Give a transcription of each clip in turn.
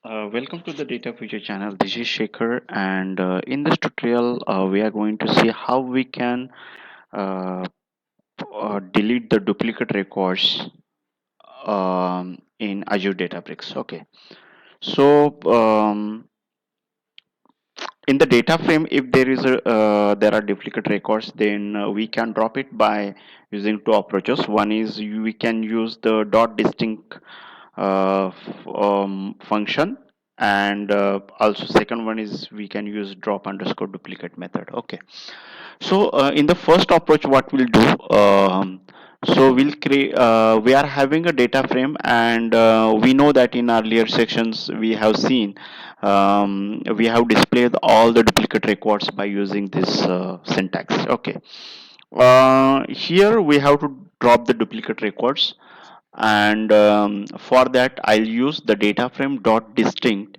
Welcome to the Data Future channel. This is Shekhar, and in this tutorial, we are going to see how we can uh, delete the duplicate records in Azure Databricks. Okay, so in the data frame, if there are duplicate records, then we can drop it by using two approaches. One is we can use the dot distinct function, and also second one is we can use drop underscore duplicate method. Okay, so in the first approach, what we'll do, so we are having a data frame, and we know that in earlier sections we have seen, we have displayed all the duplicate records by using this syntax. Okay, here we have to drop the duplicate records, and for that I'll use the data frame dot distinct,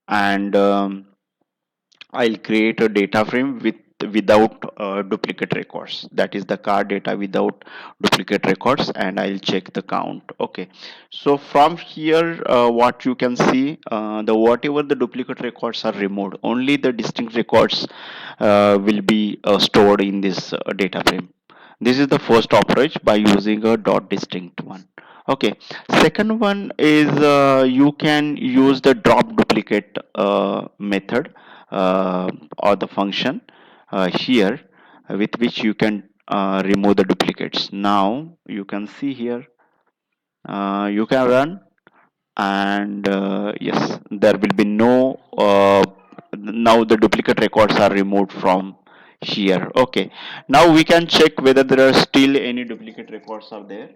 and I'll create a data frame without duplicate records. That is the car data without duplicate records, and I'll check the count. Okay. So from here, what you can see, the whatever the duplicate records are removed, only the distinct records will be stored in this data frame. This is the first approach by using a dot distinct one. Okay. Second one is you can use the drop duplicate method, or the function here, with which you can remove the duplicates. Now you can see here, you can run, and yes, there will be no now the duplicate records are removed from here. Okay, now we can check whether there are still any duplicate records are there.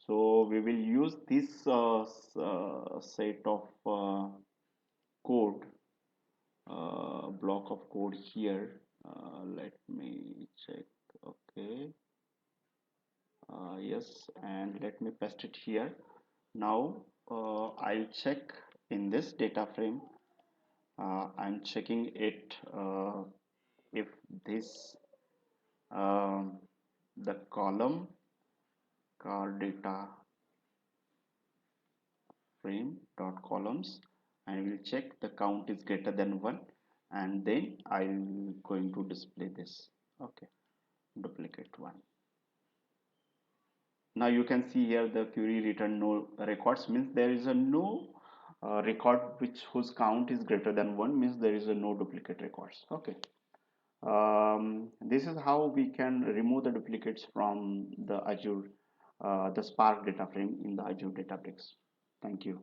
So we will use this set of code, block of code here. Let me check. Okay, yes, and let me paste it here. Now I'll check in this data frame. I'm checking it, if this, um, the column car data frame dot columns, and we'll check the count is greater than 1, and then I'm going to display this. Okay, duplicate one. Now you can see here the query return no records, means there is a no record which whose count is greater than 1, means there is a no duplicate records. Okay, this is how we can remove the duplicates from the Azure, the Spark data frame in the Azure Databricks. Thank you.